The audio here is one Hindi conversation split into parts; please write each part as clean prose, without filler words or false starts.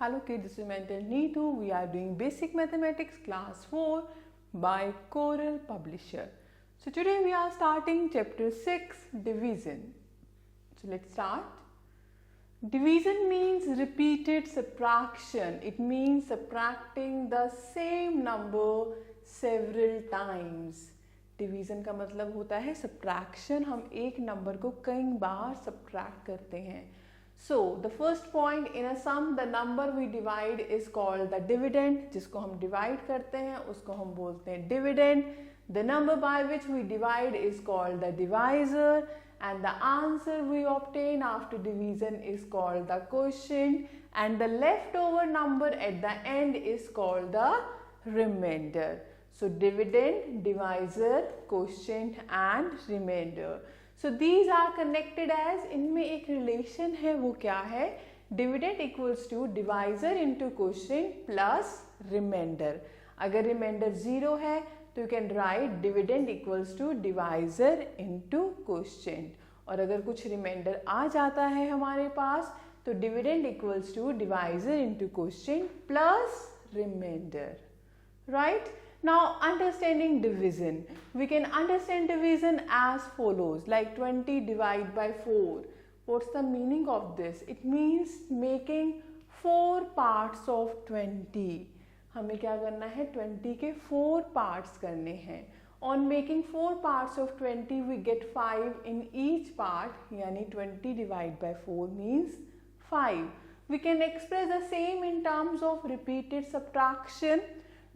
Hello kids, this is Mental Neetu. We are doing Basic Mathematics Class 4 by Coral Publisher. So today we are starting Chapter 6, Division. So let's start. Division means repeated subtraction. It means subtracting the same number several times. Division का मतलब होता है सब्ट्रैक्शन. हम एक नंबर को कई बार सब्ट्रैक्ट करते हैं. So the first point in a sum, the number we divide is called the dividend. जिसको हम divide करते हैं उसको हम बोलते हैं dividend. The number by which we divide is called the divisor, and the answer we obtain after division is called the quotient, and the leftover number at the end is called the remainder. So dividend, divisor, quotient and remainder. So these are connected as, इनमें एक relation है, वो क्या है? Dividend equals to divisor into quotient plus remainder. अगर remainder 0 है तो you can write dividend equals to divisor into quotient. और अगर कुछ remainder आ जाता है हमारे पास तो dividend equals to divisor into quotient plus remainder. Right? Now understanding division, we can understand division as follows, like 20 divided by 4. What's the meaning of this? It means making 4 parts of 20. हमें क्या करना है? 20 के 4 parts करने हैं. On making 4 parts of 20, we get 5 in each part. यानी 20 divided by 4 means 5. We can express the same in terms of repeated subtraction.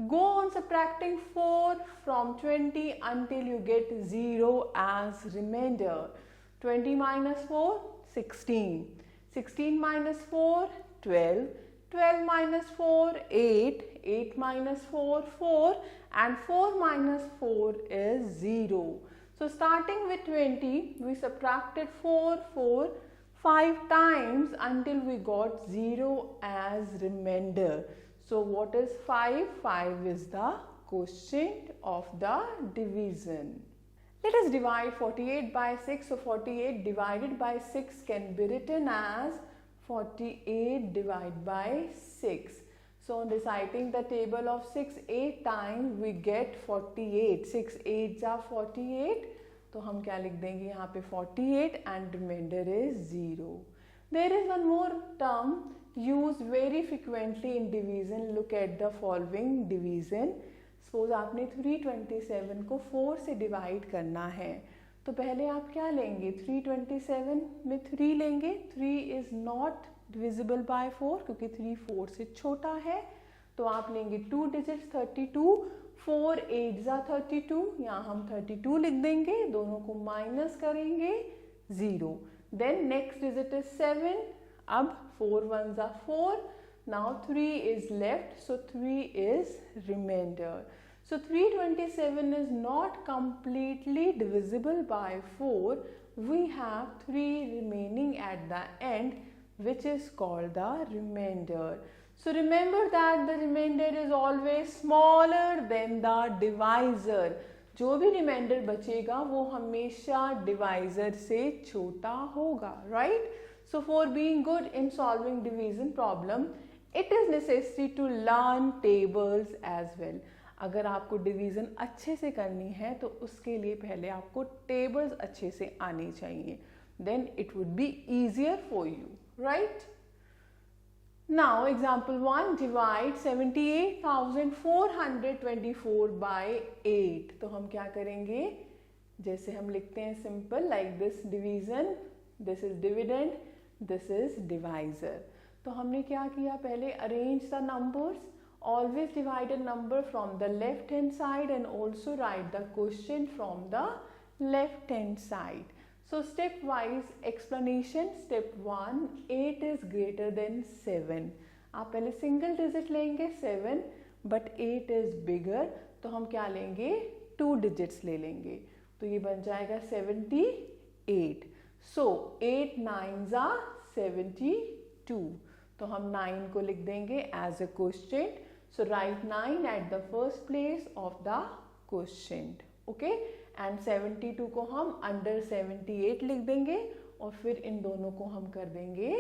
Go on subtracting 4 from 20 until you get 0 as remainder. 20 minus 4, 16. 16 minus 4, 12. 12 minus 4, 8. 8 minus 4, 4. And 4 minus 4 is 0. So starting with 20, we subtracted 4 5 times until we got 0 as remainder. So what is 5? 5 is the quotient of the division. Let us divide 48 by 6. So 48 divided by 6 can be written as 48 divided by 6. So on reciting the table of 6 8 times we get 48. 6 8 are 48. तो हम क्या लिख देंगे यहाँ पे 48 and remainder is 0. There is one more term used very frequently in division. Look at the following division. Suppose आपने 327 को 4 से डिवाइड करना है तो पहले आप क्या लेंगे? 327 में 3 लेंगे. 3 is not divisible by 4 क्योंकि 3 4 से छोटा है. तो आप लेंगे 2 digits 32. 4 8 जा 32. यहाँ हम 32 लिख देंगे. दोनों को माइनस करेंगे 0. Then next digit is 7. अब 4 1s are 4. Now 3 is left. So 3 is remainder. So 327 is not completely divisible by 4. We have 3 remaining at the end, which is called the remainder. So remember that the remainder is always smaller than the divisor. जो भी रिमाइंडर बचेगा वो हमेशा डिवाइजर से छोटा होगा. Right? So for being good in solving division problem, it is necessary to learn tables as well. अगर आपको डिवीज़न अच्छे से करनी है तो उसके लिए पहले आपको टेबल्स अच्छे से आनी चाहिए. Then it would be easier for you. Right? Now example 1, divide 78,424 by 8. तो हम क्या करेंगे? जैसे हम लिखते हैं simple like this division, this is dividend, this is divisor. तो हमने क्या किया? पहले arrange the numbers. Always divide a number from the left hand side and also write the quotient from the left hand side. So step wise explanation. Step 1, 8 is greater than 7. आप पहले single digit लेंगे 7 but 8 is bigger. तो हम क्या लेंगे? 2 digits ले लेंगे. तो ये बन जाएगा 78. So 8 9s are 72. तो हम 9 को लिख देंगे as a quotient. So write 9 at the first place of the quotient. Okay? And 72 को हम under 78 लिख देंगे और फिर इन दोनों को हम कर देंगे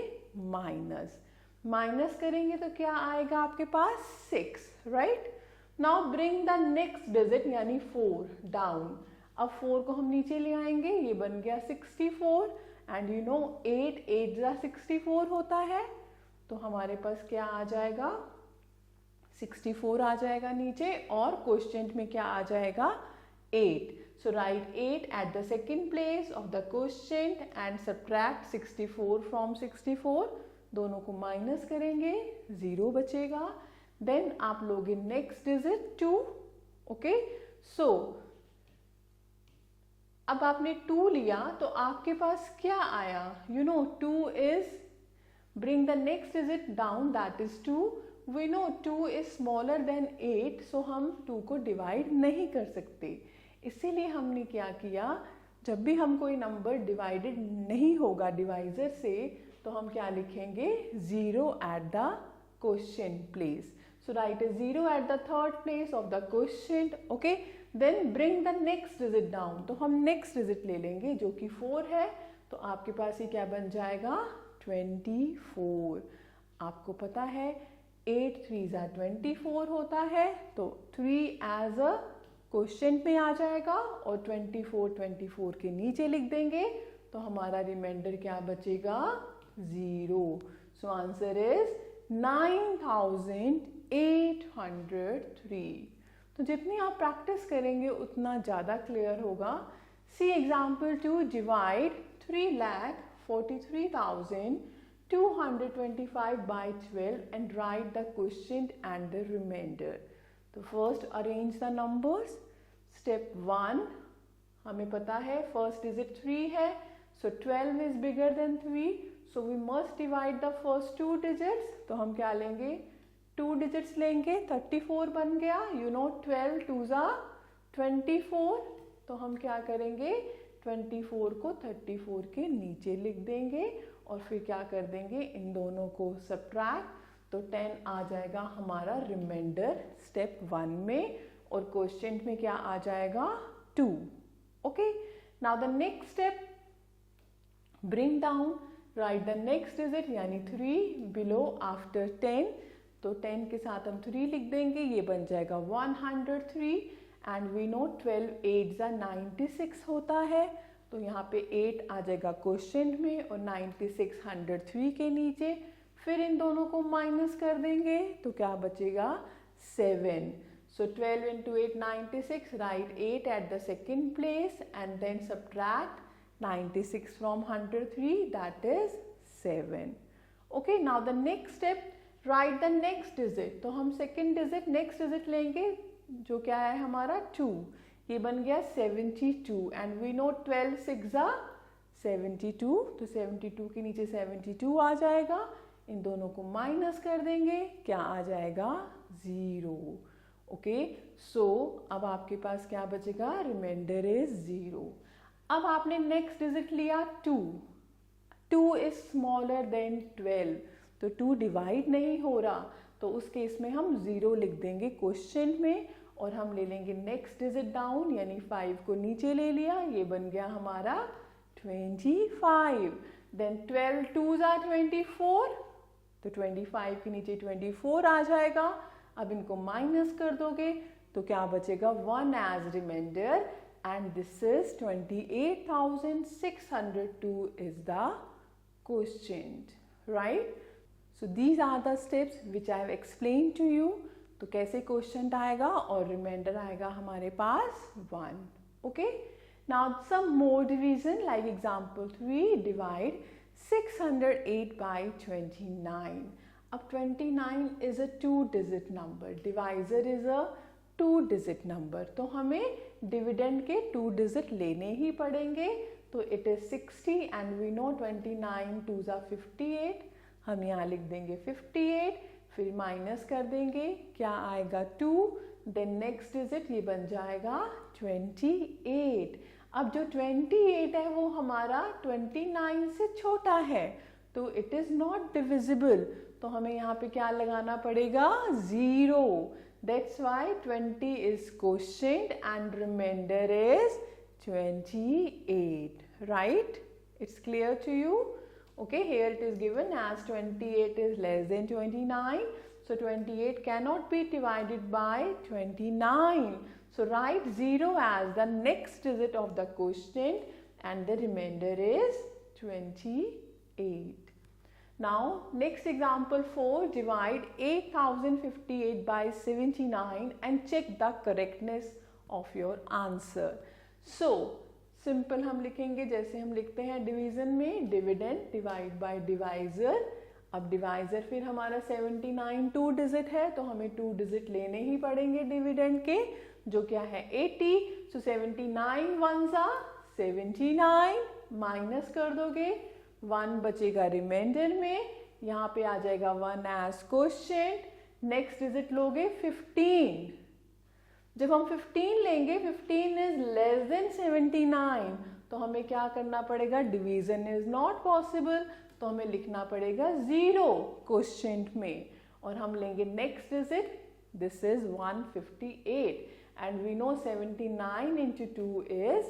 माइनस. माइनस करेंगे तो क्या आएगा आपके पास 6, right. Now bring the next digit यानी 4 डाउन। अब 4 को हम नीचे ले आएंगे, ये बन गया 64 एंड यू नो 8 8 64 होता है, तो हमारे पास क्या आ जाएगा 64 आ जाएगा नीचे और क्वोशिएंट में क्या आ जाएगा 8। So write 8 at the second place of the quotient and subtract 64 from 64. दोनों को माइनस करेंगे, 0 बचेगा। देन आप लोगे नेक्स्ट डिजिट 2, ओके। सो अब आपने 2 लिया तो आपके पास क्या आया, you know 2 is, bring the next digit down, that is 2. We know 2 is smaller than 8, so हम 2 को डिवाइड नहीं कर सकते। इसीलिए हमने क्या किया, जब भी हम कोई नंबर डिवाइडेड नहीं होगा डिवाइजर से तो हम क्या लिखेंगे 0 at the quotient place. So write a 0 at the third place of the quotient, okay. Then bring the next digit down. तो हम next digit ले लेंगे जो कि 4 है, तो आपके पास ये क्या बन जाएगा 24। आपको पता है 8 3 24 होता है, तो 3 एज अ क्वोशिएंट में आ जाएगा और 24 के नीचे लिख देंगे तो हमारा रिमाइंडर क्या बचेगा 0। So answer is 9803। तो जितनी आप प्रैक्टिस करेंगे उतना ज़्यादा क्लियर होगा। सी example 2, divide 3,43,225 by 12 and write the quotient and the remainder. तो first arrange the numbers. Step 1, हमें पता है फर्स्ट डिजिट 3 है, so 12 is bigger than 3, so we must divide the first 2 digits. तो हम क्या लेंगे 2 डिजिट्स लेंगे, 34 बन गया, यू नो 12 2 24, तो हम क्या करेंगे 24 को 34 के नीचे लिख देंगे और फिर क्या कर देंगे इन दोनों को सबट्रैक्ट, तो 10 आ जाएगा हमारा रिमाइंडर स्टेप 1 में और क्वोशिएंट में क्या आ जाएगा 2, okay. Now the next step, bring down, right the next digit यानी 3 बिलो आफ्टर 10, तो 10 के साथ हम 3 लिख देंगे, ये बन जाएगा 103 एंड वी नो 12 8 96 होता है, तो यहाँ पे 8 आ जाएगा क्वोशिएंट में और 96 103 के नीचे, फिर इन दोनों को माइनस कर देंगे तो क्या बचेगा 7। सो 12 into 8 96, right 8 at the second place and then subtract 96 from 103, that is 7. Okay, now the next step, write the next digit. तो हम सेकेंड डिजिट नेक्स्ट डिजिट लेंगे जो क्या है हमारा 2, ये बन गया 72 एंड वी नो 12 6 72, तो 72 के नीचे 72 आ जाएगा, इन दोनों को माइनस कर देंगे, क्या आ जाएगा 0, ओके। सो अब आपके पास क्या बचेगा, रिमाइंडर इज 0। अब आपने नेक्स्ट डिजिट लिया 2, 2 इज स्मॉलर देन 12, तो 2 डिवाइड नहीं हो रहा, तो उस केस में हम 0 लिख देंगे क्वोशिएंट में और हम ले लेंगे नेक्स्ट डिजिट डाउन यानी 5 को नीचे ले लिया, ये बन गया हमारा 25। देन 12 2 24, तो 25 के नीचे 24 आ जाएगा, अब इनको माइनस कर दोगे तो क्या बचेगा 1 as reminder and this is 28,602 is the quotient, right. So these are the steps which I have explain to you. तो कैसे क्वोशिएंट आएगा और रिमाइंडर आएगा हमारे पास 1, okay. Now some more division like example 3, divide 608 by 29. अब 29 is a 2-digit number, divisor is a 2-digit number, तो हमें डिविडेंड के 2 डिजिट लेने ही पड़ेंगे, तो it is 60 and we know 29 2 58, हम यहाँ लिख देंगे 58, फिर माइनस कर देंगे, क्या आएगा 2, देन नेक्स्ट डिजिट ये बन जाएगा 28। अब जो 28 है वो हमारा 29 से छोटा है, तो इट इज नॉट डिविजिबल, तो हमें यहाँ पे क्या लगाना पड़ेगा 0। That's why 20 is quotient and reminder is 28, right. It's clear to you, Okay, here it is given as 28 is less than 29. So 28 cannot be divided by 29. So write 0 as the next digit of the quotient and the remainder is 28. Now next example 4, divide 8058 by 79 and check the correctness of your answer. So simple हम लिखेंगे जैसे हम लिखते हैं डिवीजन में, डिविडेंड डिवाइड बाय डिवाइजर. अब डिवाइजर फिर हमारा 79 2 डिजिट है तो हमें 2 डिजिट लेने ही पड़ेंगे डिविडेंड के, जो क्या है 80. सो 79 1s are 79, माइनस कर दोगे 1 बचेगा रिमाइंडर में, यहाँ पे आ जाएगा 1 एज क्वोशिएंट. नेक्स्ट डिजिट लोगे 15. जब हम 15 लेंगे 15 इज लेस देन 79 तो हमें क्या करना पड़ेगा, डिवीजन इज नॉट पॉसिबल तो हमें लिखना पड़ेगा 0 क्वोशिएंट में. और हम लेंगे next digit, this is 158 and we know 79 into 2 is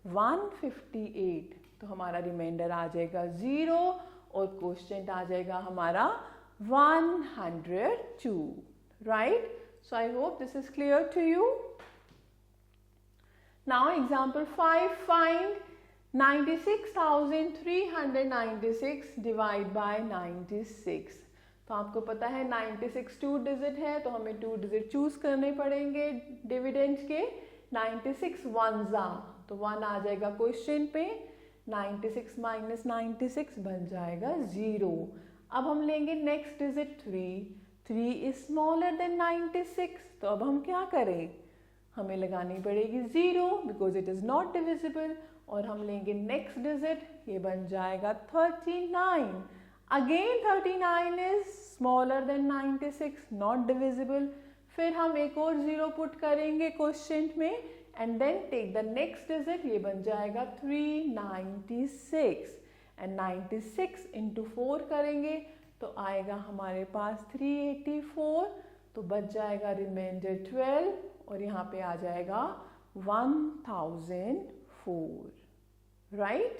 158. तो हमारा रिमाइंडर आ जाएगा 0 और क्वोशिएंट आ जाएगा हमारा 102. Right? So I hope this is clear to you. Now example 5, find 96,396 divide by 96. तो आपको पता है 96 2 डिजिट है तो हमें 2 डिजिट चूज करने पड़ेंगे डिविडेंड्स के. 96 1s are तो 1 आ जाएगा क्वेश्चन पे, 96 माइनस 96 बन जाएगा 0. अब हम लेंगे next digit 3. 3 is smaller than 96 तो अब हम क्या करें, हमें लगानी पड़ेगी 0 because it is not divisible. और हम लेंगे नेक्स्ट डिजिट, ये बन जाएगा 39. Again 39 is smaller than 96, not divisible. फिर हम एक और 0 पुट करेंगे क्वोशिएंट में and then take the next digit, ये बन जाएगा 396 एंड 96 इंटू 4 करेंगे तो आएगा हमारे पास 384. तो बच जाएगा रिमाइंडर 12 और यहाँ पे आ जाएगा 1004. Right?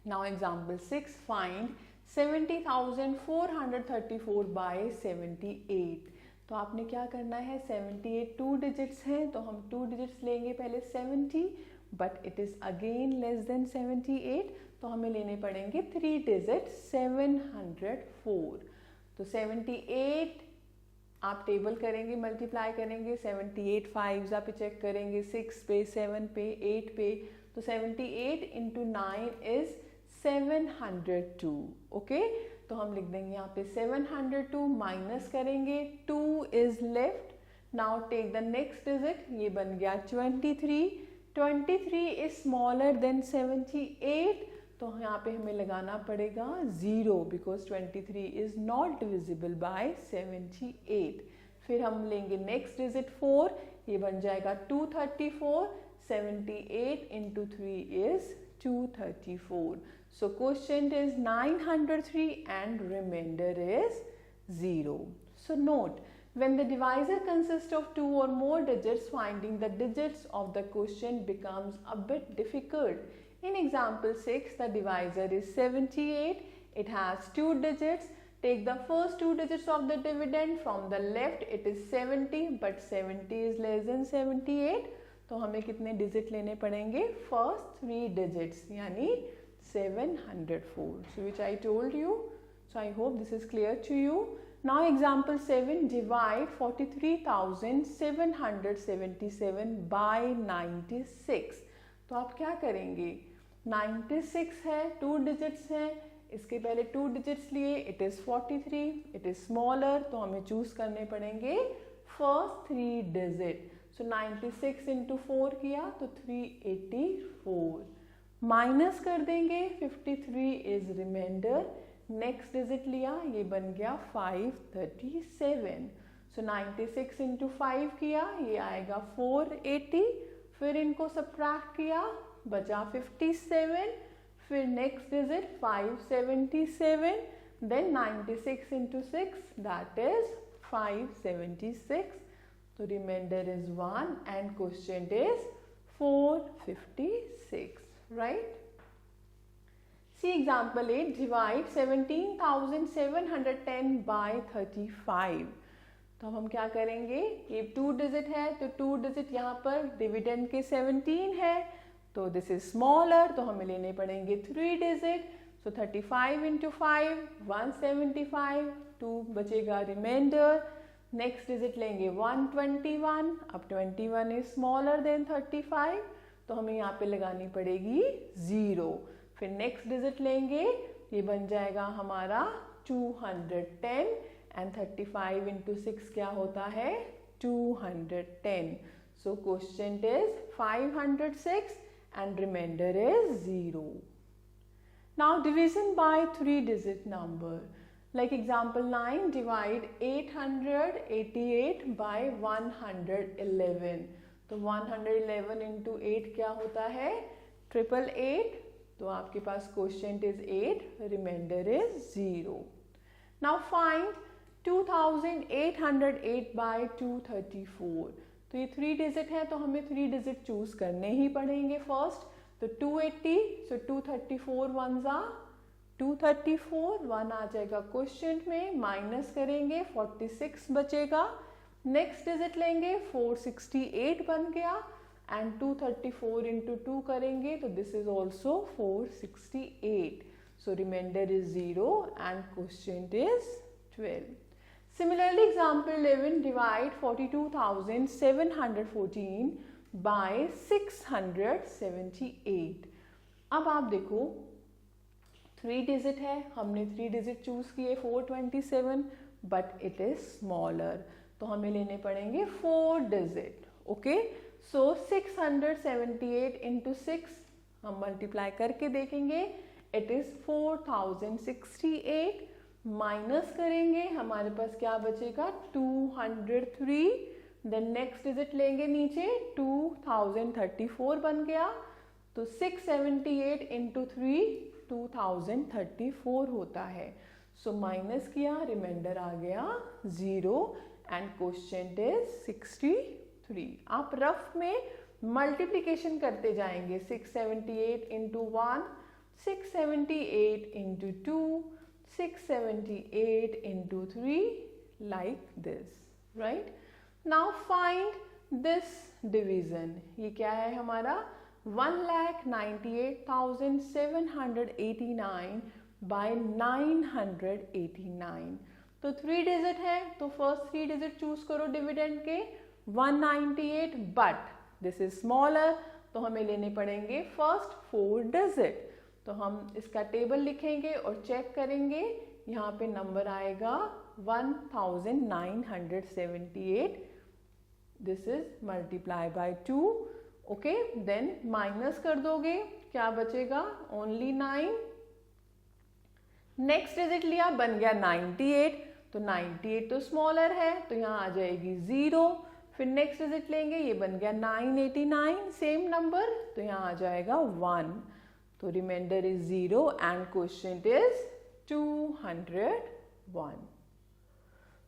Now example 6, find 70,434 by 78. तो आपने क्या करना है, 78 2 डिजिट्स हैं तो हम 2 डिजिट्स लेंगे पहले 70 but it is again less than 78 तो हमें लेने पड़ेंगे 3 डिजिट 704. तो 78 आप टेबल करेंगे, मल्टीप्लाई करेंगे, 78 5s आप चेक करेंगे 6 पे 7 पे 8 पे. तो 78 इंटू 9 इज 702. ओके, तो हम लिख देंगे यहाँ पे 702 माइनस करेंगे 2 is left. Now take the next digit, ये बन गया 23. 23 इज स्मॉलर देन 78 तो यहाँ पे हमें लगाना पड़ेगा 0 because 23 is not divisible by 78. फिर हम लेंगे नेक्स्ट डिजिट 4, ये बन जाएगा 234. 78 into 3 is 234. So quotient is 903 and remainder is 0. So note, when the divisor consists of 2 or more digits, finding the digits of the quotient becomes a bit difficult. In example 6, the divisor is 78. It has 2 digits. Take the first 2 digits of the dividend. From the left, it is 70, but 70 is less than 78. तो हमें कितने digit लेने पड़ेंगे? First 3 digits, यानी 704. So which I told you. So I hope this is clear to you. Now example 7, divide 43,777 by 96. तो आप क्या करेंगे? 96 है, 2 डिजिट्स हैं, इसके पहले 2 डिजिट्स लिए, it is 43, it is smaller तो हमें चूज करने पड़ेंगे फर्स्ट 3 डिजिट. सो 96 इंटू 4 किया तो 384. माइनस कर देंगे 53 इज रिमाइंडर. नेक्स्ट डिजिट लिया, ये बन गया 537. सो 96 इंटू 5 किया, ये आएगा 480. फिर इनको सब्ट्रैक्ट किया, बचा 57. फिर next digit 577. Then 96 into 6 that is 576. तो reminder is 1 and quotient is 456. Right? See example 8, divide 17,710 by 35. तो हम क्या करेंगे, ये 2 डिजिट है तो 2 डिजिट यहाँ पर डिविडेंड के 17 है, तो दिस इज स्मॉलर, तो हमें लेने पड़ेंगे 3 डिजिट. सो 35 इंटू 5 175, 2 बचेगा रिमाइंडर. नेक्स्ट डिजिट लेंगे 121. अब 21 इज स्मॉलर देन 35, तो हमें यहाँ पे लगानी पड़ेगी 0. फिर नेक्स्ट डिजिट लेंगे, ये बन जाएगा हमारा 210 एंड 35 इंटू 6 क्या होता है 210. सो question is 506 and remainder is 0. Now division by 3 digit number. Like example 9, divide 888 by 111. तो 111 into 8 क्या होता है 888. तो आपके पास quotient is 8, remainder is 0. Now find 2808 by 234. तो ये 3 डिजिट है तो हमें 3 डिजिट चूज करने ही पड़ेंगे फर्स्ट. तो 280, सो 234 वन जा 234, 1 आ जाएगा क्वेश्चन में, माइनस करेंगे 46 बचेगा. नेक्स्ट डिजिट लेंगे 468 बन गया एंड 234 इंटू 2 करेंगे तो this is also 468. So reminder is 0 and question is 12. Similarly, example 11, divide 42,714 by 678. अब आप देखो 3 डिजिट है, हमने 3 डिजिट चूज किए 427, बट इट इज स्मॉलर, तो हमें लेने पड़ेंगे 4 डिजिट. ओके, सो 678 इंटू 6 हम मल्टीप्लाई करके देखेंगे, इट इज 4068. माइनस करेंगे, हमारे पास क्या बचेगा 203. देन नेक्स्ट डिजिट लेंगे नीचे 2034 बन गया, तो 678 इंटू 3 2034 होता है. सो माइनस किया, रिमाइंडर आ गया 0 एंड क्वेश्चन इज 63. आप रफ में मल्टीप्लीकेशन करते जाएंगे, 678 into 1, 678 into 2, 678 into 3 like this, right? Now find this division. ये क्या है हमारा 1,98,789 by 989. तो 3 डिजिट है तो फर्स्ट 3 डिजिट चूज करो डिविडेंड के 198, बट दिस इज स्मॉलर, तो हमें लेने पड़ेंगे फर्स्ट 4 डिजिट. तो हम इसका टेबल लिखेंगे और चेक करेंगे, यहाँ पे नंबर आएगा 1978. This is multiply by 2. Okay, then minus कर दोगे, क्या बचेगा ओनली 9. नेक्स्ट डिजिट लिया, बन गया 98, तो 98 तो स्मॉलर है तो यहाँ आ जाएगी 0. फिर नेक्स्ट डिजिट लेंगे, ये बन गया 989, सेम नंबर, तो यहाँ आ जाएगा 1. तो reminder is 0 and question is 201.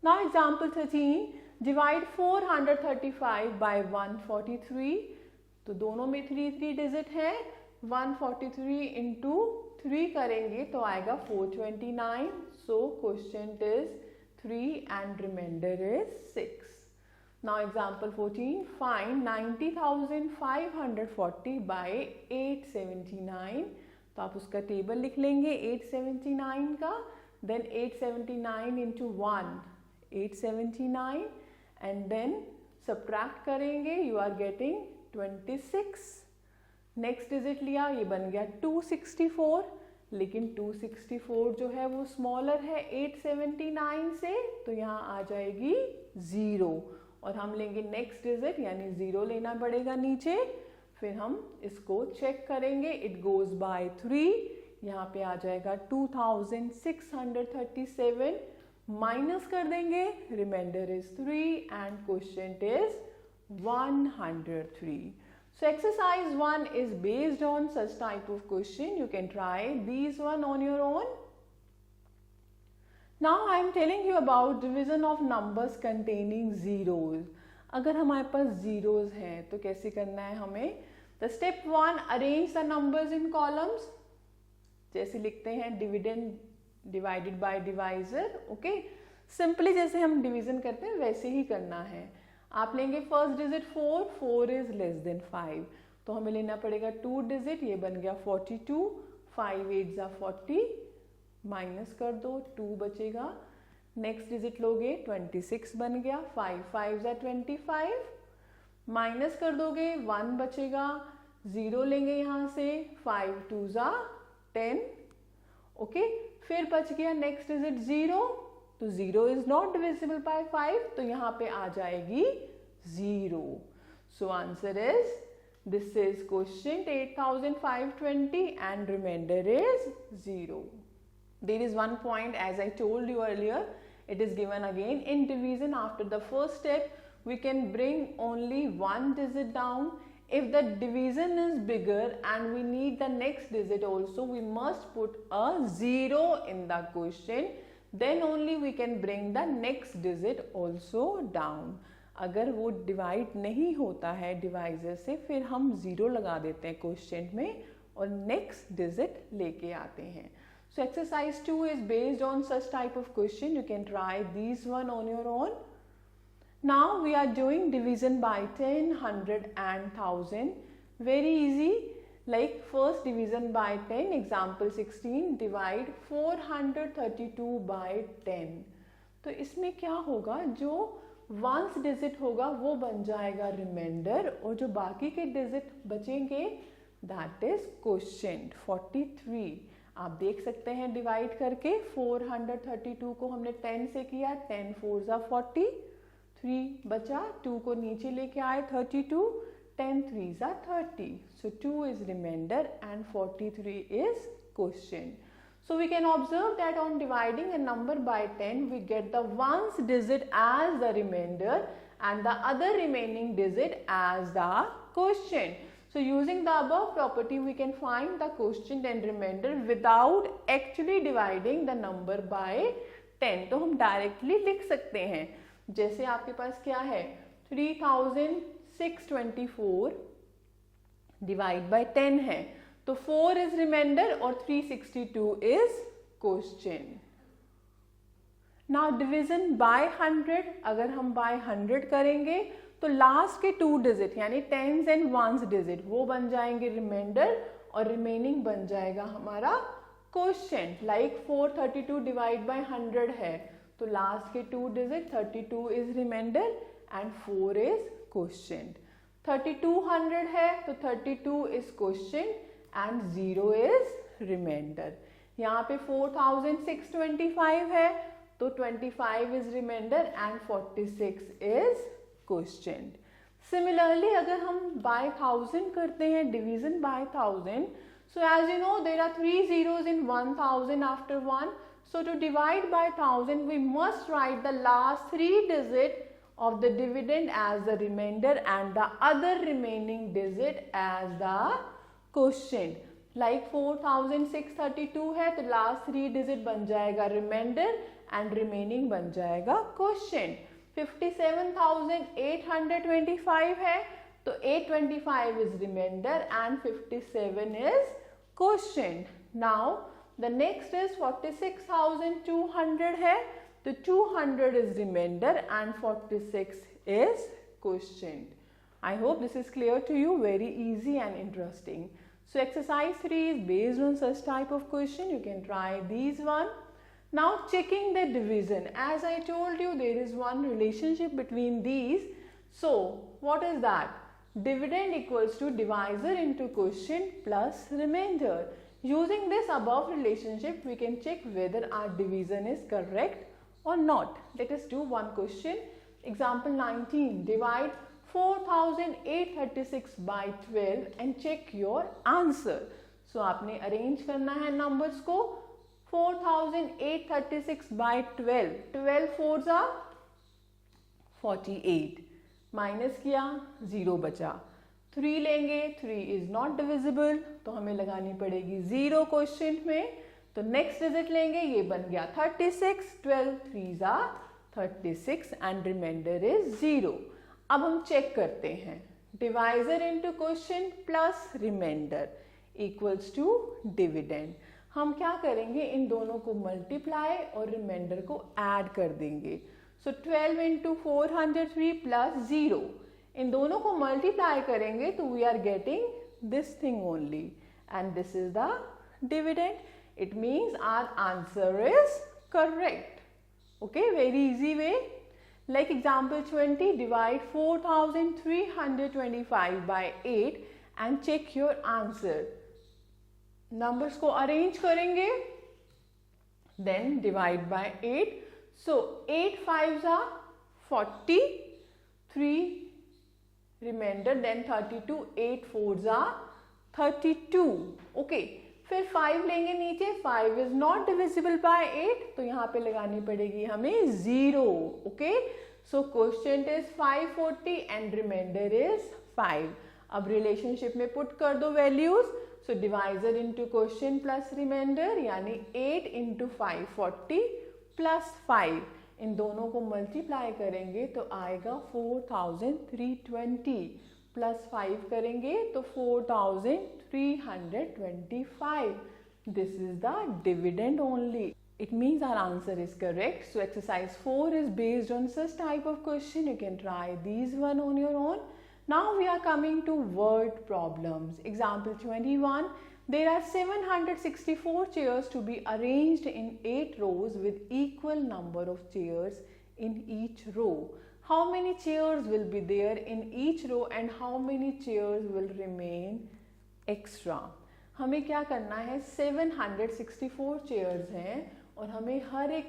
Now example 13, divide 435 by 143. तो दोनों में 3 डिजिट है, 143 इंटू 3 करेंगे तो आएगा 429. So question is 3 and reminder is 6. Now example 14, find 90,540 by 879. तो आप उसका टेबल लिख लेंगे 879 का, then 879 into 1, 879 and then subtract करेंगे, you are getting 26. Next digit लिया, ये बन गया 264, लेकिन 264 जो है वो स्मॉलर है 879 से, तो यहाँ आ जाएगी 0. और हम लेंगे नेक्स्ट डिजिट यानी 0 लेना पड़ेगा नीचे. फिर हम इसको चेक करेंगे, इट गोज बाय 3, यहाँ पे आ जाएगा 2637, माइनस कर देंगे, reminder is 3 and question is 103. So exercise 1 is based on such type of question. You can try these one on your own. Now I am telling you about division of numbers containing zeros. अगर हमारे पास zeros हैं तो कैसे करना है हमें? The step 1, arrange the numbers in columns. जैसे लिखते हैं dividend divided by divisor, okay. Simply जैसे हम डिवीजन करते हैं वैसे ही करना है। आप लेंगे first digit 4, 4 is less than 5, तो हमें लेना पड़ेगा 2 डिजिट, ये बन गया 42, 5 8 जा 40, माइनस कर दो 2 बचेगा। नेक्स्ट डिजिट लोगे 26 बन गया, 5 5 जा 25, माइनस कर दोगे 1 बचेगा, 0 लेंगे यहाँ से, 5 2 जा 10, ओके। फिर बच गया नेक्स्ट डिजिट 0, तो 0 इज नॉट डिविजिबल बाय 5, तो यहाँ पे आ जाएगी 0। So answer is, this is question 8520 and reminder is 0। There is one point, as I told you earlier, it is given again in division. After the first step, we can bring only one digit down. If the division is bigger and we need the next digit also, we must put a 0 in the question. Then only we can bring the next digit also down. अगर वो डिवाइड नहीं होता है डिवाइजर से, फिर हम 0 लगा देते हैं क्वेश्चन में और नेक्स्ट डिजिट लेके आते हैं। So exercise 2 is based on such type of question. You can try these one on your own. Now we are doing division by 10, 100 and 1000. Very easy. Like first division by 10, example 16, divide 432 by 10. तो इसमें क्या होगा, जो वंस डिजिट होगा वो बन जाएगा रिमाइंडर और जो बाकी के डिजिट बचेंगे दैट इज क्वोशिएंट 43। आप देख सकते हैं डिवाइड करके 432 को हमने 10 से किया, 10 4 जा 40, 3 बचा, 2 को नीचे लेके आए 32, 10 3 जा 30, so 2 is remainder and 43 is quotient. So we can observe that on dividing a number by 10 we get the ones digit as the remainder and the other remaining digit as the quotient. So using the above property we can find the quotient and remainder without actually dividing the number by 10. तो हम डायरेक्टली लिख सकते हैं, जैसे आपके पास क्या है 3624 डिवाइड बाय 10 है, तो 4 इज रिमाइंडर और 362 is quotient. Now division bye 100, अगर हम बाय 100 करेंगे तो लास्ट के 2 डिजिट यानी टेंस एंड वंस डिजिट वो बन जाएंगे रिमाइंडर और रिमेनिंग बन जाएगा हमारा क्वोशिएंट। लाइक 432 डिवाइड बाय 100 है, तो लास्ट के 2 digit 32 is reminder and 4 is quotient. 3200 है तो 32 is quotient and 0 is reminder. यहाँ पे 4625 है तो 25 is reminder and 46 is quotient. Similarly अगर हम बाय 1000 करते हैं division by 1000, so as you know there are 3 zeros in 1000 after 1, so to divide by 1000 we must write the last 3 digit of the dividend as the remainder and the other remaining digit as the quotient. Like 4632 है तो लास्ट 3 डिजिट बन जाएगा रिमाइंडर एंड रिमेनिंग बन जाएगा क्वोशिएंट। 57,825 है तो 825 is reminder and 57 is quotient. Now the next is 46,200 है तो 200 is reminder and 46 is quotient. I hope this is clear to you, very easy and interesting. So exercise 3 is based on such type of question. You can try these one. Now checking the division. As I told you, there is one relationship between these. So what is that? Dividend equals to divisor into quotient plus remainder. Using this above relationship, we can check whether our division is correct or not. Let us do one question. Example 19. Divide 4,836 by 12 and check your answer. So आपने अरेंज करना है नंबर्स को। 4,836 by 12, 12 4s are 48, माइनस किया 0 बचा, 3 लेंगे 3 इज नॉट डिविजिबल तो हमें लगानी पड़ेगी 0 क्वोशिएंट में। तो नेक्स्ट डिजिट लेंगे, ये बन गया 36, 12 3s are 36 and reminder is 0। अब हम चेक करते हैं, divisor into quotient plus reminder equals to dividend. हम क्या करेंगे, इन दोनों को मल्टीप्लाई और रिमाइंडर को ऐड कर देंगे. सो 12 इंटू 403 प्लस 0, इन दोनों को मल्टीप्लाई करेंगे तो we are getting this thing only, and this is the dividend. It means our answer is correct. Okay, very easy way. Like example 20, divide 4325 by 8 and check your answer. Numbers को arrange करेंगे, then divide by 8. So 8 5s are 40, 3 remainder, then 32, 8 4s are 32. Okay. फिर 5 लेंगे नीचे, 5 इज नॉट डिविजिबल बाय 8, तो यहाँ पे लगानी पड़ेगी हमें 0. Okay, so question is 540 and reminder is 5. अब रिलेशनशिप में पुट कर दो values. So divisor into question plus remainder, यानी 8 इंटू 540 प्लस 5, इन दोनों को मल्टीप्लाई करेंगे तो आएगा 4320, प्लस 5 करेंगे तो 4325. This is the dividend only. It means our answer is correct. So exercise 4 is based on such type of question. You can try these one on your own. Now we are coming to word problems. Example 21. There are 764 chairs to be arranged in 8 rows with equal number of chairs in each row. How many chairs will be there in each row and how many chairs will remain extra? हमें क्या करना है, 764 चेयर्स हैं और हमें हर एक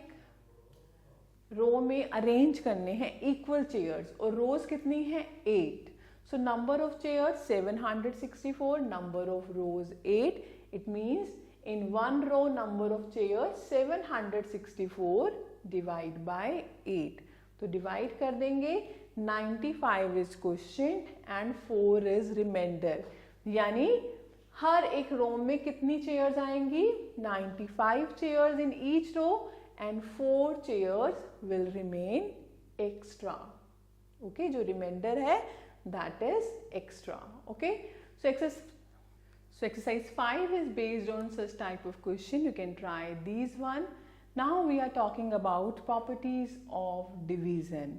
रो में अरेंज करने हैं इक्वल चेयर्स, और रोज कितनी है 8. So number of chairs 764, number of rows 8. It means in one row number of chairs 764 divide by 8. तो डिवाइड कर देंगे, 95 is question and 4 is reminder, यानी हर एक रो में कितनी चेयर्स आएंगी, 95 chairs in each row and 4 chairs will remain extra. Okay, जो रिमाइंडर है that is extra. Okay, so exercise 5 is based on such type of question. You can try these one. Now we are talking about properties of division.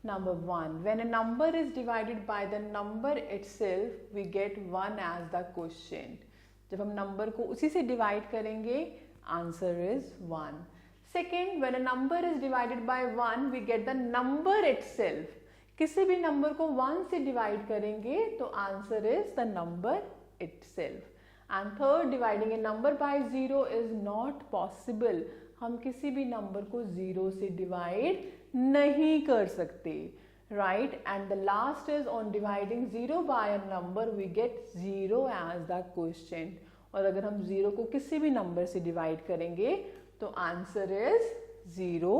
Number 1, when a number is divided by the number itself, we get 1 as the quotient. जब हम नंबर को उसी से डिवाइड करेंगे, answer is 1. Second, when a number is divided by 1, we get the number itself. किसी भी नंबर को 1 से डिवाइड करेंगे तो answer is the number itself. And third, dividing a number by 0 is not possible. हम किसी भी नंबर को 0 से डिवाइड नहीं कर सकते, right. And the last is on dividing 0 by a number we get 0 as the quotient. और अगर हम 0 को किसी भी नंबर से डिवाइड करेंगे तो answer is 0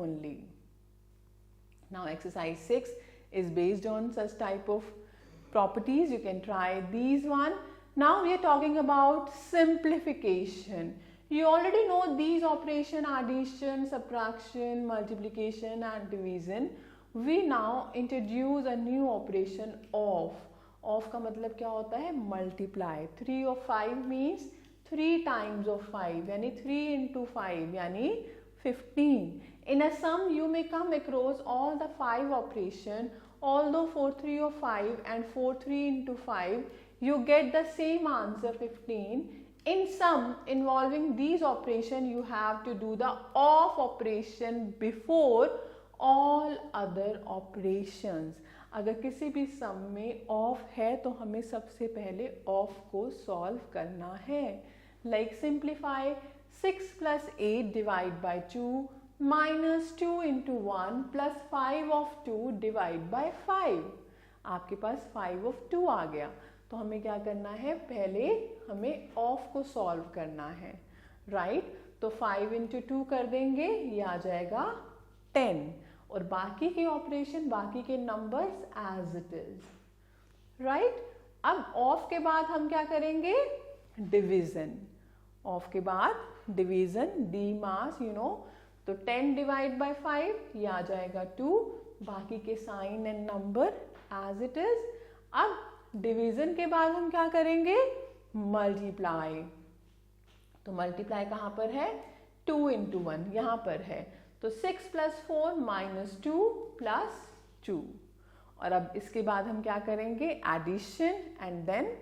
only. Now exercise 6 is based on such type of properties. You can try these one. Now we are talking about simplification. You already know these operation: addition, subtraction, multiplication and division. We now introduce a new operation of. Of का मतलब क्या होता है, multiply. 3 of 5 means 3 times of 5, यानी 3 into 5 यानी 15. In a sum you may come across all the 5 operation. Although for 3 of 5 and for 3 into 5 you get the same answer 15. In sum involving these operation you have to do the of operation before all other operations. अगर किसी भी सम में ऑफ है तो हमें सबसे पहले ऑफ को सॉल्व करना है. Like simplify 6 plus 8 divide by 2 minus 2 into 1 plus 5 of 2 divide by 5. आपके पास 5 of 2 आ गया, तो हमें क्या करना है, पहले हमें ऑफ को सॉल्व करना है, राइट. तो 5 into 2 कर देंगे, ये आ जाएगा 10, और बाकी के ऑपरेशन, बाकी के numbers as it is, right. अब ऑफ के बाद हम क्या करेंगे, डिवीजन. ऑफ के बाद division, D MAS you know. तो 10 डिवाइड बाय 5, ये आ जाएगा 2, बाकी के sign and number as it is. अब डिवीजन के बाद हम क्या करेंगे, मल्टीप्लाई. तो मल्टीप्लाई कहाँ पर है, 2 into 1 यहाँ पर है, तो 6 + 4 - 2 + 2। और अब इसके बाद हम क्या करेंगे, addition and then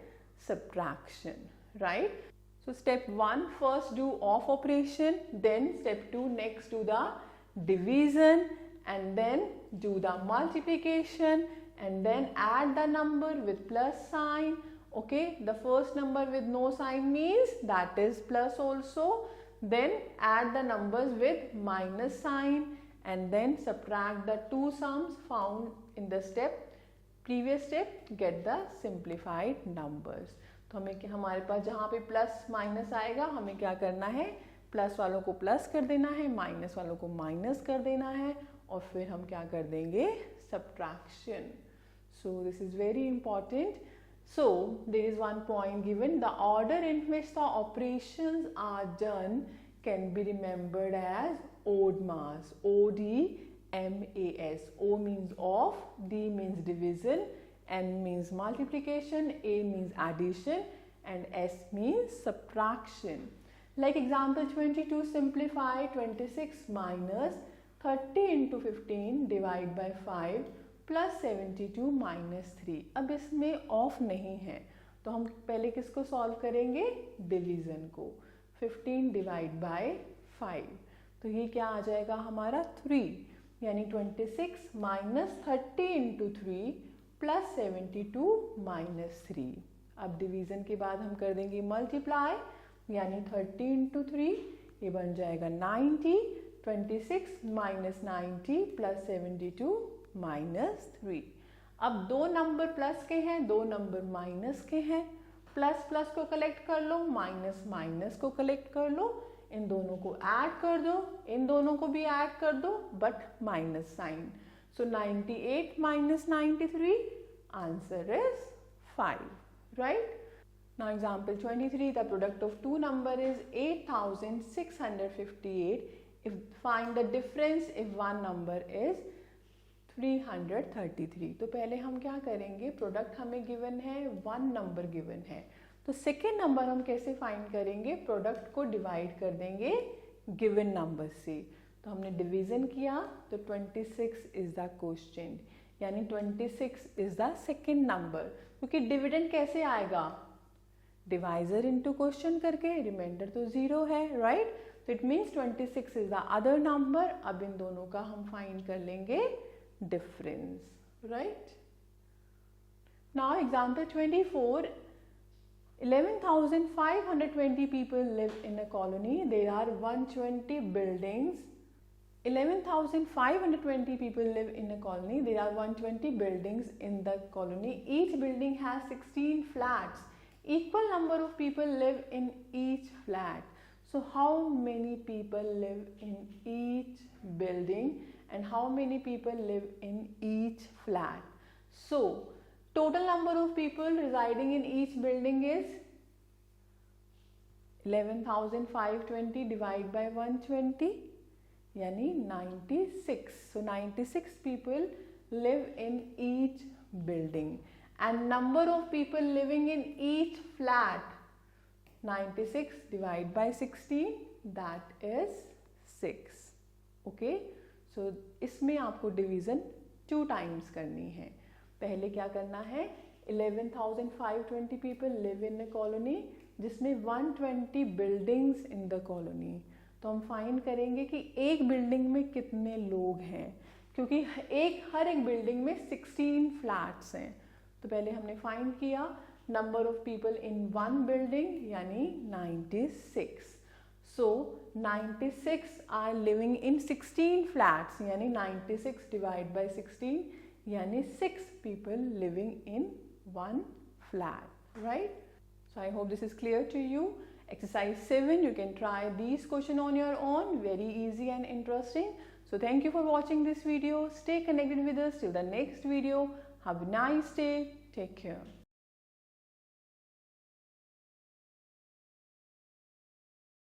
subtraction, right. So step 1 first do of operation, then step 2 next do the division and then do the multiplication and then add the number with plus sign. Okay, the first number with no sign means that is plus also, then add the numbers with minus sign and then subtract the two sums found in the previous step, get the simplified numbers. तो हमारे पास जहाँ पे प्लस माइनस आएगा हमें क्या करना है, प्लस वालों को प्लस कर देना है, माइनस वालों को माइनस कर देना है और फिर हम क्या कर देंगे, subtraction. So this is very important. So there is one point given, the order in which the operations are done can be remembered as ODMAS, ODMAS। O means off, D means division, M means multiplication, A means addition and S means subtraction. Like example 22, simplify 26 minus 30 into 15 divide by 5 plus 72 minus 3। अब इसमें ऑफ नहीं है तो हम पहले किसको सॉल्व करेंगे, डिवीजन को। 15 डिवाइड बाय 5 तो ये क्या आ जाएगा हमारा 3, यानी 26 minus 30 into 3 plus 72 minus 3। अब डिवीजन के बाद हम कर देंगे मल्टीप्लाई, यानी 30 into 3 ये बन जाएगा 90, 26 minus 90 plus 72 minus 3। अब दो नंबर प्लस के हैं, दो नंबर माइनस के हैं, प्लस प्लस को कलेक्ट कर लो, माइनस माइनस को कलेक्ट कर लो, इन दोनों को ऐड कर दो, इन दोनों को भी ऐड कर दो but minus sign. So 98 minus 93, answer is 5, right. Now example 23, the product of two number is 8658. If find the difference if one number is 333। तो पहले हम क्या करेंगे, प्रोडक्ट हमें गिवन है, वन नंबर गिवन है, तो सेकेंड नंबर हम कैसे फाइंड करेंगे, प्रोडक्ट को डिवाइड कर देंगे गिवन नंबर से। तो हमने डिवीजन किया तो 26 इज द क्वोशिएंट, यानी 26 इज द सेकेंड नंबर, क्योंकि डिविडेंड कैसे आएगा, डिवाइजर इनटू क्वेश्चन करके, रिमाइंडर तो 0 है, राइट। तो it means 26 is the other number. अब इन दोनों का हम फाइंड कर लेंगे difference, right. Now example 24, 11,520 people live in a colony. There are 120 buildings. 11,520 people live in a colony. There are 120 buildings in the colony. Each building has 16 flats. Equal number of people live in each flat. So how many people live in each building and how many people live in each flat? So total number of people residing in each building is 11,520 divided by 120, यानी 96. So 96 people live in each building. And number of people living in each flat, 96 divided by 16, that is 6. Okay, so इसमें आपको डिवीजन 2 times करनी है। पहले क्या करना है, 11,520 people live in a colony, जिसमें 120 buildings in the colony। तो हम फाइंड करेंगे कि एक बिल्डिंग में कितने लोग हैं, क्योंकि हर एक बिल्डिंग में 16 फ्लैट्स हैं। तो पहले हमने फाइंड किया number of people in one building, यानी 96। सो 96 आर लिविंग इन 16 फ्लैट्स, यानी 96 डिवाइड बाय 16, यानी 6 people living in one flat, right? So I hope this is clear to you. Exercise 7, you can try these questions on your own, very easy and interesting. So thank you for watching this video. Stay connected with us till the next video. Have a nice day. Take care.